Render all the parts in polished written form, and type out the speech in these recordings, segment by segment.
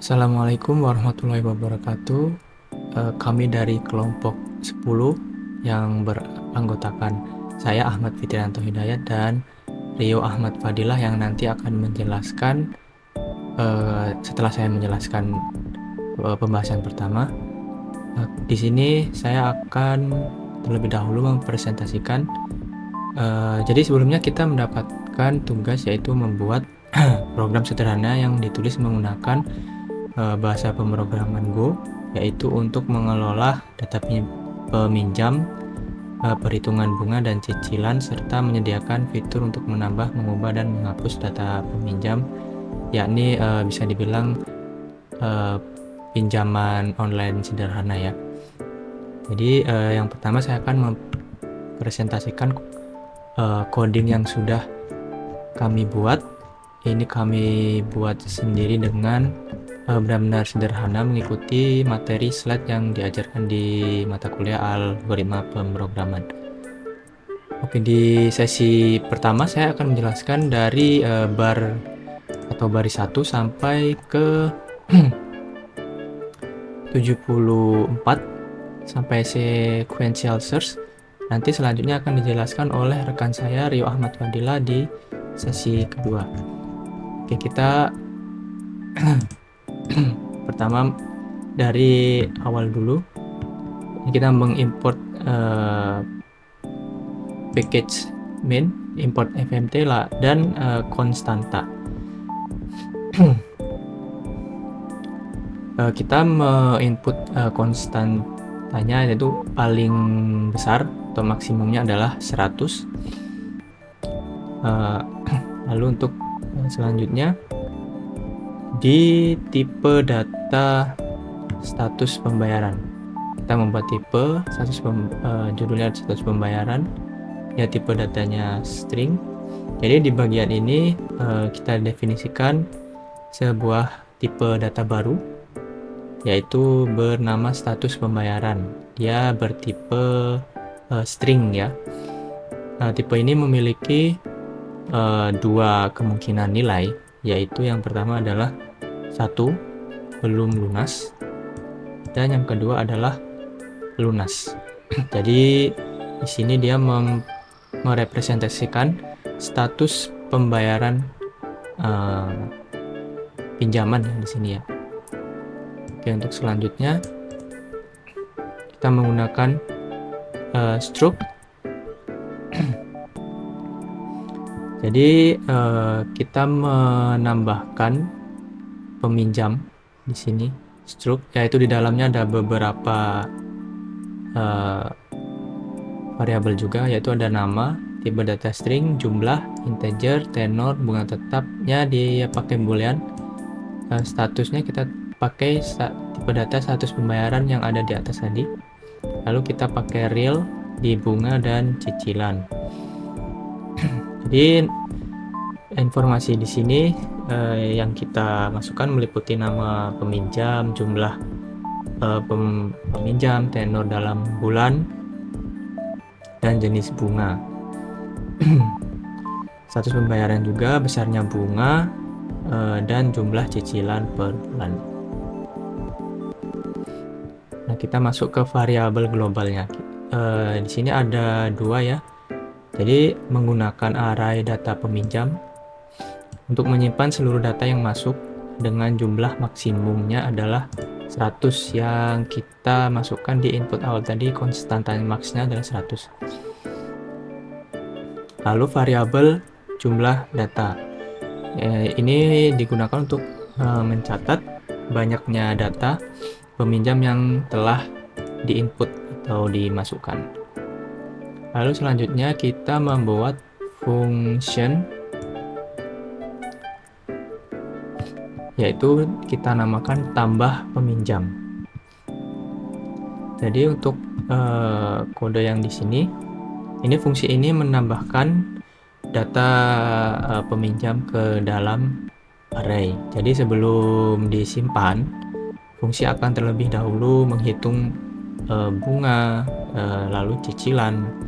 Assalamualaikum warahmatullahi wabarakatuh. Kami dari kelompok 10 yang beranggotakan saya Ahmad Fitrianto Hidayat dan Rio Ahmad Fadilah yang nanti akan menjelaskan setelah saya menjelaskan pembahasan pertama. Di sini saya akan terlebih dahulu mempresentasikan. Jadi sebelumnya kita mendapatkan tugas yaitu membuat program sederhana yang ditulis menggunakan bahasa pemrograman Go, yaitu untuk mengelola data peminjam, perhitungan bunga dan cicilan, serta menyediakan fitur untuk menambah, mengubah, dan menghapus data peminjam, yakni bisa dibilang pinjaman online sederhana ya. Jadi yang pertama saya akan mempresentasikan coding yang sudah kami buat. Ini kami buat sendiri dengan benar-benar sederhana mengikuti materi slide yang diajarkan di mata kuliah algoritma pemrograman. Oke, di sesi pertama saya akan menjelaskan dari bar atau baris 1 sampai ke 74 sampai sequential search. Nanti selanjutnya akan dijelaskan oleh rekan saya Rio Ahmad Fadilah di sesi kedua. Oke, kita pertama dari awal dulu. Kita mengimport package main, import fmt lah, dan konstanta. Kita menginput konstantanya yaitu paling besar atau maksimumnya adalah 100. Lalu untuk selanjutnya di tipe data status pembayaran, kita membuat tipe judulnya status pembayaran ya, tipe datanya string. Jadi di bagian ini kita definisikan sebuah tipe data baru yaitu bernama status pembayaran. Dia bertipe string ya. Tipe ini memiliki dua kemungkinan nilai, yaitu yang pertama adalah 1 belum lunas dan yang kedua adalah lunas. Jadi di sini dia merepresentasikan status pembayaran pinjaman ya di sini ya. Oke, untuk selanjutnya kita menggunakan struct. Jadi kita menambahkan peminjam di sini struct, yaitu di dalamnya ada beberapa variabel juga, yaitu ada nama, tipe data string, jumlah, integer, tenor, bunga tetapnya dia pakai boolean, statusnya kita pakai tipe data status pembayaran yang ada di atas tadi. Lalu kita pakai real di bunga dan cicilan. Jadi informasi di sini yang kita masukkan meliputi nama peminjam, jumlah peminjam, tenor dalam bulan, dan jenis bunga. Status pembayaran juga besarnya bunga dan jumlah cicilan per bulan. Nah, kita masuk ke variabel globalnya. Di sini ada dua ya. Jadi menggunakan array data peminjam untuk menyimpan seluruh data yang masuk dengan jumlah maksimumnya adalah 100 yang kita masukkan di input awal tadi, konstantanya max-nya adalah 100. Lalu variabel jumlah data. Ini digunakan untuk mencatat banyaknya data peminjam yang telah diinput atau dimasukkan. Lalu selanjutnya kita membuat function, yaitu kita namakan tambah peminjam. Jadi untuk kode yang di sini, ini fungsi ini menambahkan data peminjam ke dalam array. Jadi sebelum disimpan, fungsi akan terlebih dahulu menghitung bunga, lalu cicilan.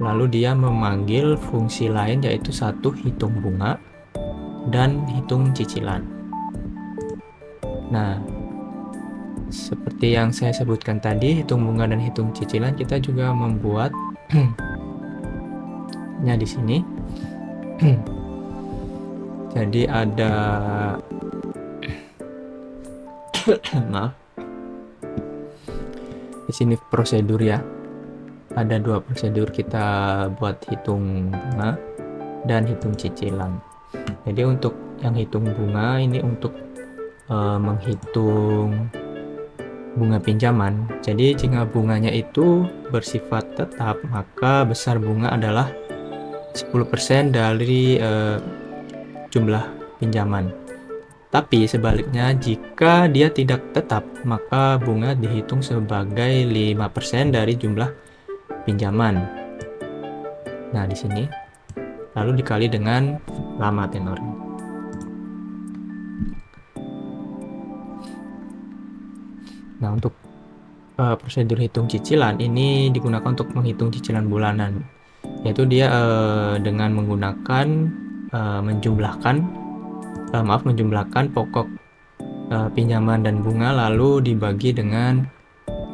Lalu dia memanggil fungsi lain yaitu hitung bunga dan hitung cicilan. Nah, seperti yang saya sebutkan tadi, hitung bunga dan hitung cicilan kita juga membuat nya di sini. Jadi ada maaf. Di sini prosedur ya. Ada 2 prosedur kita buat hitung bunga dan hitung cicilan. Jadi untuk yang hitung bunga ini untuk menghitung bunga pinjaman. Jadi jika bunganya itu bersifat tetap, maka besar bunga adalah 10% dari jumlah pinjaman. Tapi sebaliknya, jika dia tidak tetap, maka bunga dihitung sebagai 5% dari jumlah pinjaman. Nah, di sini lalu dikali dengan lama tenornya. Nah, untuk prosedur hitung cicilan ini digunakan untuk menghitung cicilan bulanan, yaitu dia dengan menggunakan menjumlahkan pokok pinjaman dan bunga lalu dibagi dengan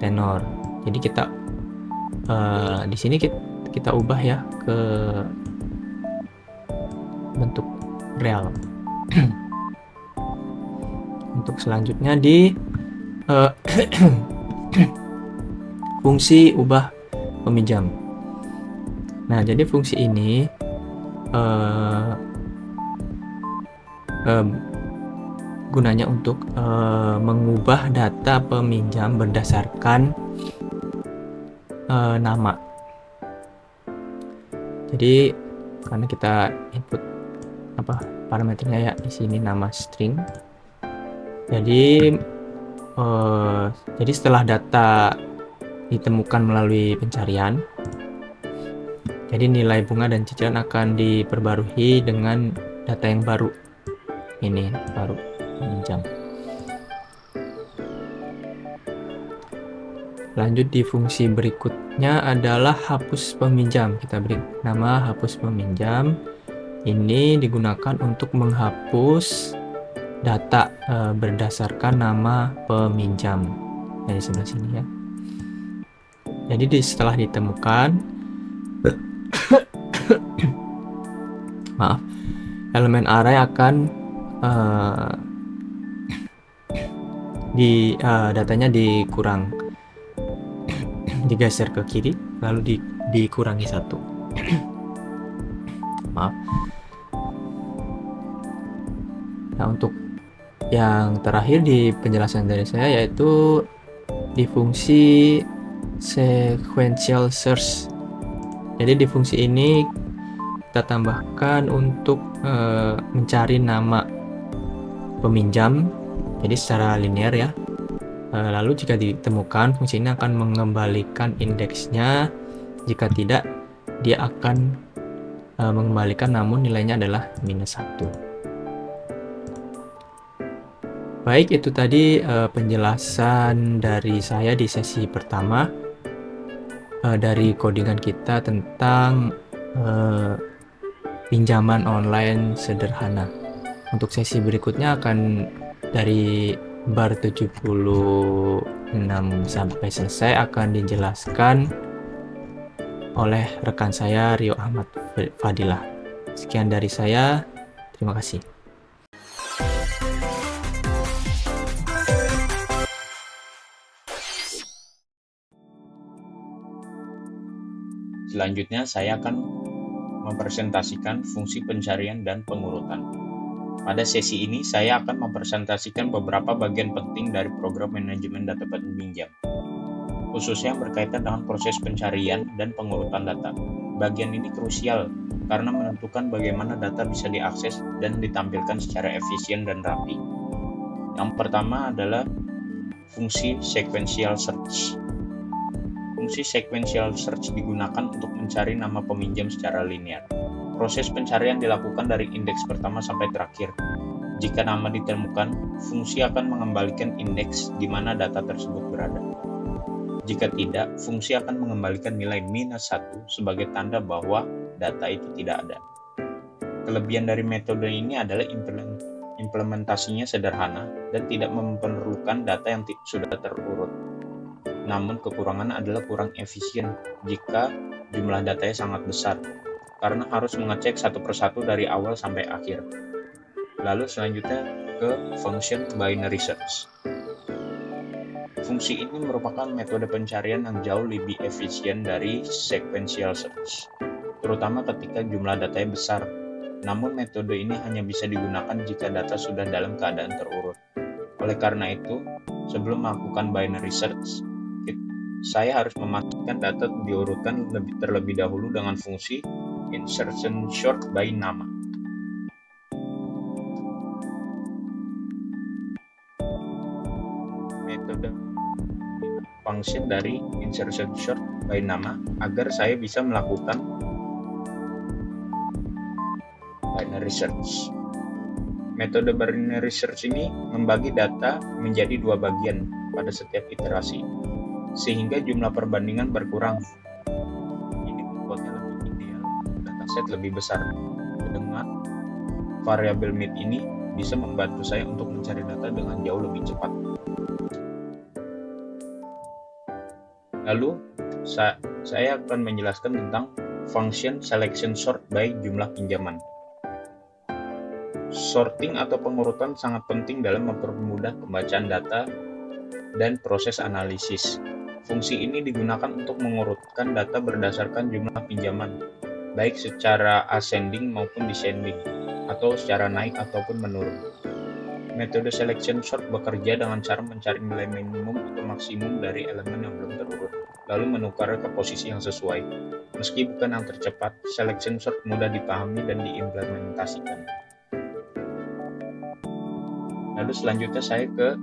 tenor. Jadi kita di sini kita ubah ya ke bentuk real. Untuk selanjutnya di fungsi ubah peminjam. Nah, jadi fungsi ini gunanya untuk mengubah data peminjam berdasarkan nama. Jadi karena kita input parameternya ya di sini nama string. Jadi setelah data ditemukan melalui pencarian, jadi nilai bunga dan cicilan akan diperbarui dengan data yang baru. Ini baru peminjam. Lanjut di fungsi berikutnya adalah hapus peminjam. Kita beri nama hapus peminjam. Ini digunakan untuk menghapus data berdasarkan nama peminjam. Dari sebelah sini ya. Jadi setelah ditemukan maaf, elemen array akan datanya digeser ke kiri lalu dikurangi 1. Maaf. Nah, untuk yang terakhir di penjelasan dari saya yaitu di fungsi sequential search. Jadi di fungsi ini kita tambahkan untuk mencari nama peminjam, jadi secara linear ya. Lalu jika ditemukan, fungsi ini akan mengembalikan indeksnya. Jika tidak, dia akan mengembalikan namun nilainya adalah -1. Baik, itu tadi penjelasan dari saya di sesi pertama dari codingan kita tentang pinjaman online sederhana. Untuk sesi berikutnya akan dari bar 76 sampai selesai akan dijelaskan oleh rekan saya Rio Ahmad Fadilah. Sekian dari saya, terima kasih. Selanjutnya saya akan mempresentasikan fungsi pencarian dan pengurutan. Pada sesi ini saya akan mempresentasikan beberapa bagian penting dari program manajemen data peminjam, khususnya yang berkaitan dengan proses pencarian dan pengurutan data. Bagian ini krusial karena menentukan bagaimana data bisa diakses dan ditampilkan secara efisien dan rapi. Yang pertama adalah fungsi sequential search. Fungsi sequential search digunakan untuk mencari nama peminjam secara linear. Proses pencarian dilakukan dari indeks pertama sampai terakhir. Jika nama ditemukan, fungsi akan mengembalikan indeks di mana data tersebut berada. Jika tidak, fungsi akan mengembalikan nilai -1 sebagai tanda bahwa data itu tidak ada. Kelebihan dari metode ini adalah Implementasinya sederhana dan tidak memerlukan data yang sudah terurut. Namun kekurangan adalah kurang efisien jika jumlah datanya sangat besar, karena harus mengecek satu persatu dari awal sampai akhir. Lalu selanjutnya ke function binary search. Fungsi ini merupakan metode pencarian yang jauh lebih efisien dari sequential search, terutama ketika jumlah datanya besar. Namun metode ini hanya bisa digunakan jika data sudah dalam keadaan terurut. Oleh karena itu, sebelum melakukan binary search, saya harus memastikan data diurutkan terlebih dahulu dengan fungsi insertion sort by nama. Metode function dari insertion sort by nama agar saya bisa melakukan binary search. Metode binary search ini membagi data menjadi dua bagian pada setiap iterasi, sehingga jumlah perbandingan berkurang. Ini membuatnya lebih ideal, dataset lebih besar. Dengan variabel mid ini bisa membantu saya untuk mencari data dengan jauh lebih cepat. Lalu, saya akan menjelaskan tentang function selection sort by jumlah pinjaman. Sorting atau pengurutan sangat penting dalam mempermudah pembacaan data dan proses analisis. Fungsi ini digunakan untuk mengurutkan data berdasarkan jumlah pinjaman, baik secara ascending maupun descending, atau secara naik ataupun menurun. Metode selection sort bekerja dengan cara mencari nilai minimum atau maksimum dari elemen yang belum terurut, lalu menukar ke posisi yang sesuai. Meski bukan yang tercepat, selection sort mudah dipahami dan diimplementasikan. Lalu selanjutnya saya ke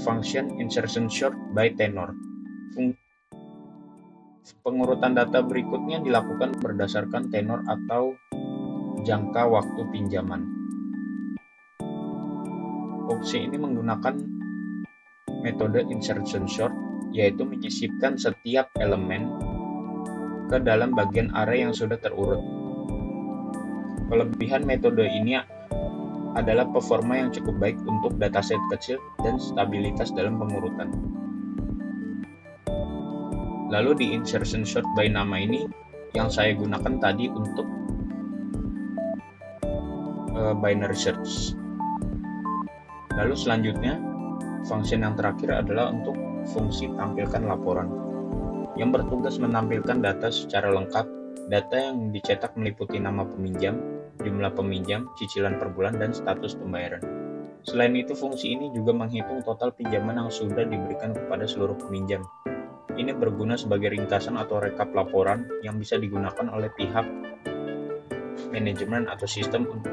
function insertion sort by tenor. Pengurutan data berikutnya dilakukan berdasarkan tenor atau jangka waktu pinjaman. Fungsi ini menggunakan metode insertion sort, yaitu menyisipkan setiap elemen ke dalam bagian array yang sudah terurut. Kelebihan metode ini adalah performa yang cukup baik untuk dataset kecil dan stabilitas dalam pengurutan. Lalu di insertion sort by nama ini yang saya gunakan tadi untuk binary search. Lalu selanjutnya, function yang terakhir adalah untuk fungsi tampilkan laporan, yang bertugas menampilkan data secara lengkap. Data yang dicetak meliputi nama peminjam, jumlah peminjam, cicilan per bulan, dan status pembayaran. Selain itu, fungsi ini juga menghitung total pinjaman yang sudah diberikan kepada seluruh peminjam. Ini berguna sebagai ringkasan atau rekap laporan yang bisa digunakan oleh pihak manajemen atau sistem untuk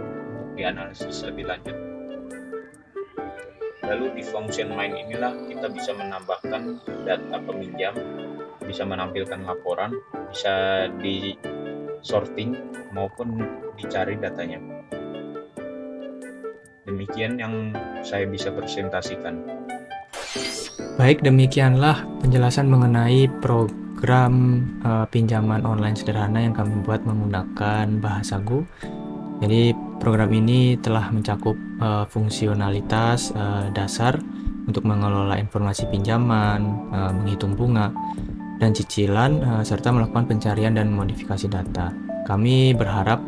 dianalisis lebih lanjut. Lalu di function main inilah kita bisa menambahkan data peminjam, bisa menampilkan laporan, bisa di sorting maupun dicari datanya. Demikian yang saya bisa presentasikan. Baik, demikianlah penjelasan mengenai program pinjaman online sederhana yang kami buat menggunakan Bahasa Go. Jadi program ini telah mencakup fungsionalitas dasar untuk mengelola informasi pinjaman, menghitung bunga dan cicilan, serta melakukan pencarian dan modifikasi data. Kami berharap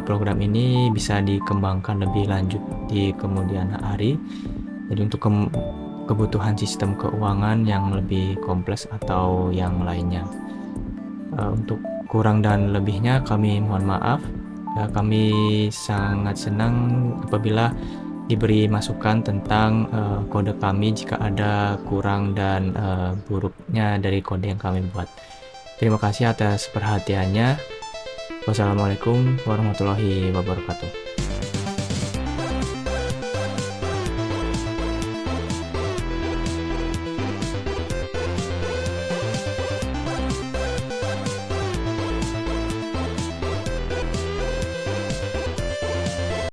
program ini bisa dikembangkan lebih lanjut di kemudian hari. Jadi untuk kebutuhan sistem keuangan yang lebih kompleks atau yang lainnya. Untuk kurang dan lebihnya kami mohon maaf. Kami sangat senang apabila diberi masukan tentang kode kami jika ada kurang dan buruknya dari kode yang kami buat. Terima kasih atas perhatiannya. Wassalamualaikum warahmatullahi wabarakatuh.